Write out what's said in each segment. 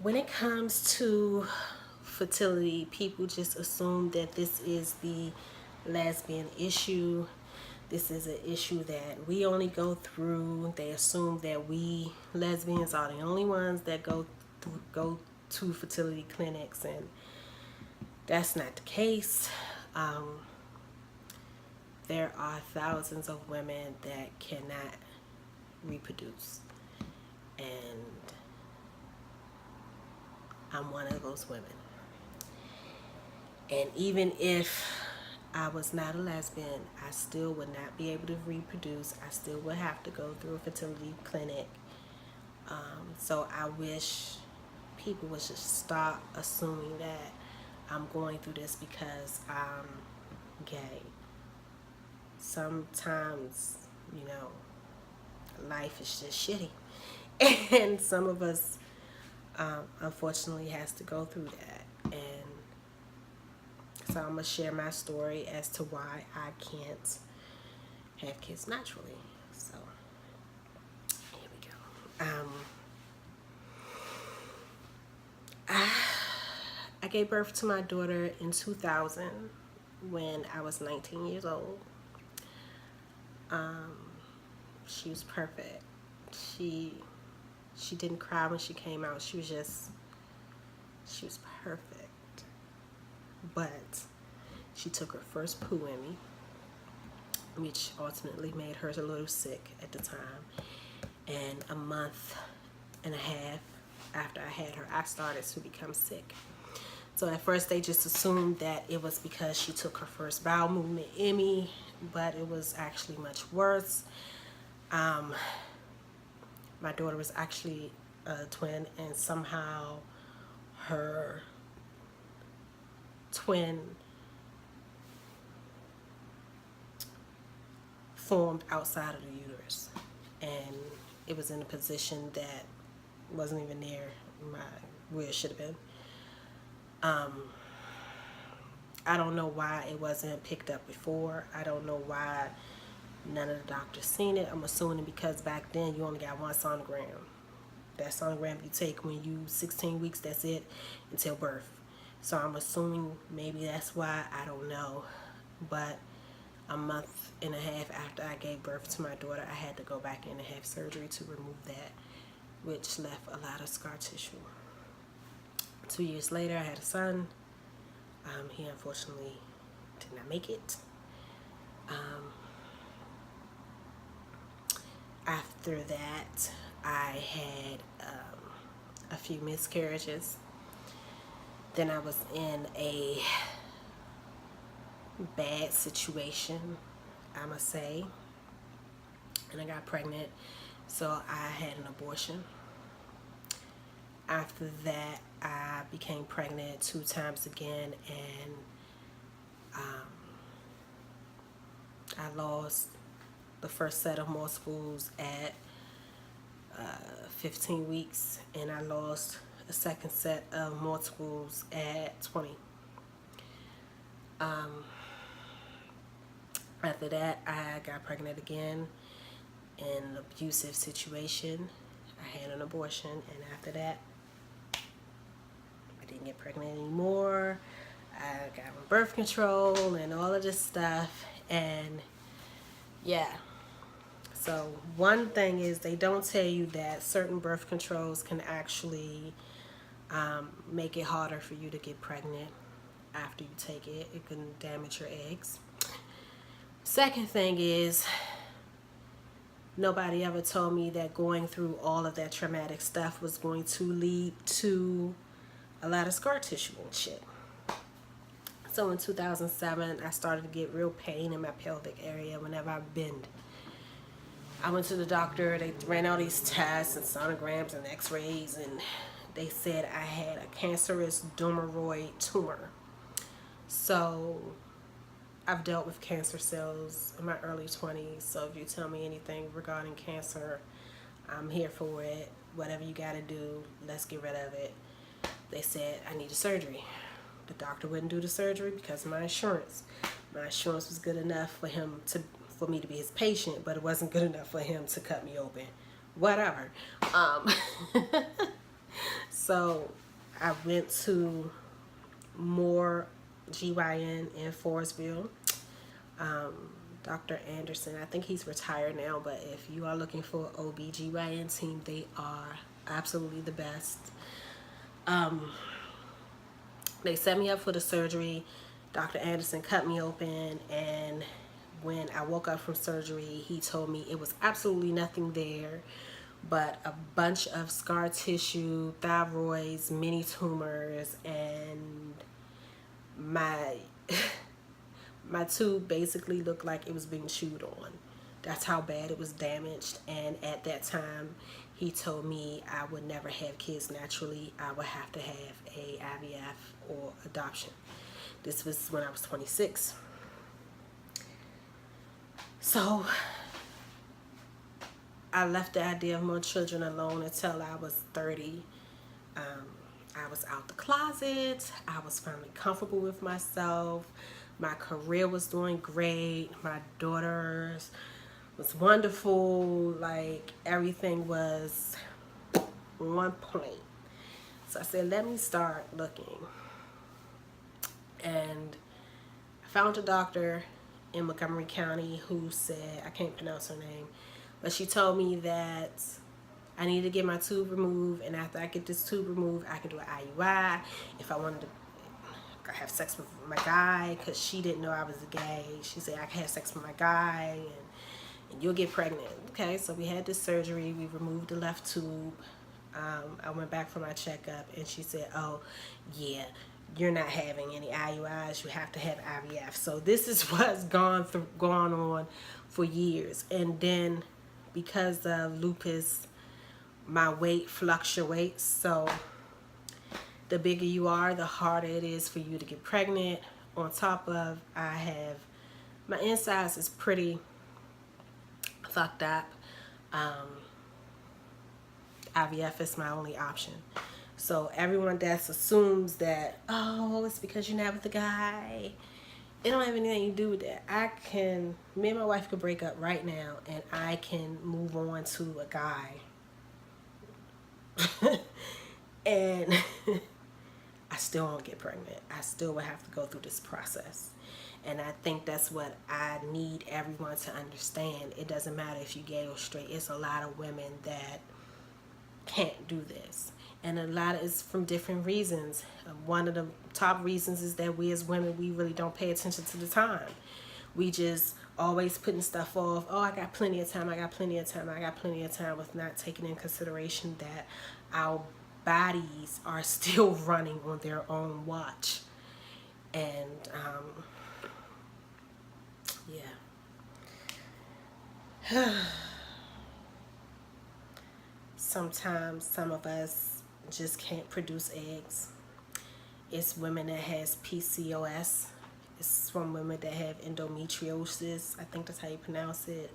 When it comes to fertility, people just assume that this is the lesbian issue. This is an issue that we only go through. They assume that we lesbians are the only ones that go to fertility clinics, and that's not the case. Um, there are thousands of women that cannot reproduce, and I'm one of those women. And even if I was not a lesbian, I still would not be able to reproduce. I still would have to go through a fertility clinic. So I wish people would just stop assuming that I'm going through this because I'm gay. Sometimes, life is just shitty. And some of us, unfortunately, has to go through that. And so I'm going to share my story as to why I can't have kids naturally. So, here we go. I gave birth to my daughter in 2000 when I was 19 years old. She was perfect. She didn't cry when she came out. She was perfect. But she took her first poo in me, which ultimately made her a little sick at the time. And a month and a half after I had her, I started to become sick. So at first they just assumed that it was because she took her first bowel movement in me, but it was actually much worse. My daughter was actually a twin, and somehow her twin formed outside of the uterus, and it was in a position that wasn't even near where it should have been. I don't know why it wasn't picked up before. I don't know why none of the doctors seen it. I'm assuming because back then you only got one sonogram. That sonogram you take when you 16 weeks, that's it, until birth. So I'm assuming maybe that's why, I don't know. But a month and a half after I gave birth to my daughter, I had to go back in and have surgery to remove that, which left a lot of scar tissue. 2 years later, I had a son. He unfortunately did not make it. After that, I had a few miscarriages. Then I was in a bad situation, I must say, and I got pregnant, so I had an abortion. After that, I became pregnant 2 times again, and I lost the first set of multiples at 15 weeks, and I lost a second set of multiples at 20. After that, I got pregnant again in an abusive situation. I had an abortion, and after that, I didn't get pregnant anymore. I got on birth control and all of this stuff, and yeah. So one thing is, they don't tell you that certain birth controls can actually make it harder for you to get pregnant after you take it. It can damage your eggs. Second thing is, nobody ever told me that going through all of that traumatic stuff was going to lead to a lot of scar tissue and shit. So in 2007, I started to get real pain in my pelvic area whenever I bend. I went to the doctor. They ran all these tests and sonograms and x-rays, and they said I had a cancerous dermoid tumor. So I've dealt with cancer cells in my early 20s, so if you tell me anything regarding cancer, I'm here for it. Whatever you gotta do, let's get rid of it. They said I needed surgery. The doctor wouldn't do the surgery because of my insurance. My insurance was good enough for me to be his patient, but it wasn't good enough for him to cut me open. Whatever. So I went to more GYN in Forestville. Dr. Anderson, I think he's retired now, but if you are looking for an OB/GYN team, they are absolutely the best. They set me up for the surgery. Dr. Anderson cut me open, and when I woke up from surgery, he told me it was absolutely nothing there but a bunch of scar tissue, thyroids, mini tumors, and my my tube basically looked like it was being chewed on. That's how bad it was damaged. And at that time, he told me I would never have kids naturally. I would have to have a IVF or adoption. This was when I was 26. So I left the idea of more children alone until I was 30. I was out the closet. I was finally comfortable with myself. My career was doing great. My daughters was wonderful. Like, everything was on point. So I said, let me start looking. And I found a doctor in Montgomery County who said, I can't pronounce her name, but she told me that I need to get my tube removed, and after I get this tube removed, I can do an IUI. If I wanted to have sex with my guy, because she didn't know I was gay, she said I can have sex with my guy, and you'll get pregnant. Okay, so we had this surgery. We removed the left tube. I went back for my checkup, and she said, oh, yeah, you're not having any IUIs. You have to have IVF. So this is what's gone on for years. And then because of lupus, my weight fluctuates. So the bigger you are, the harder it is for you to get pregnant. On top of, my insides is pretty fucked up. IVF is my only option. So everyone that assumes that, oh, it's because you're not with the guy, it don't have anything to do with that. Me and my wife could break up right now, and I can move on to a guy. And I still won't get pregnant. I still would have to go through this process. And I think that's what I need everyone to understand. It doesn't matter if you're gay or straight. It's a lot of women that can't do this. And a lot is from different reasons. One of the top reasons is that we as women, we really don't pay attention to the time. We just always putting stuff off. Oh, I got plenty of time. I got plenty of time. I got plenty of time, with not taking in consideration that our bodies are still running on their own watch. And yeah. Sometimes some of us just can't produce eggs. It's women that has PCOS. It's from women that have endometriosis. I think that's how you pronounce it.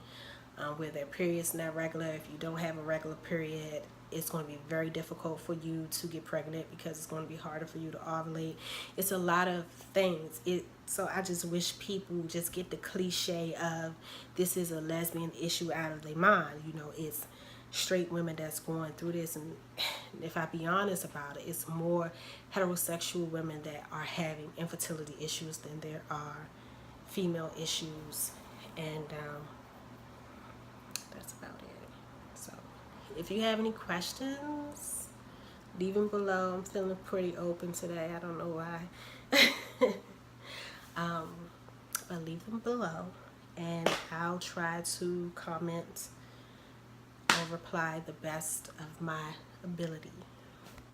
Where their period's not regular. If you don't have a regular period, it's going to be very difficult for you to get pregnant because it's going to be harder for you to ovulate. It's a lot of things. So I just wish people just get the cliche of this is a lesbian issue out of their mind. You know, it's straight women that's going through this, and if I be honest about it, it's more heterosexual women that are having infertility issues than there are female issues. And that's about it. So if you have any questions, leave them below. I'm feeling pretty open today. I don't know why. But leave them below, and I'll try to comment or reply the best of my ability.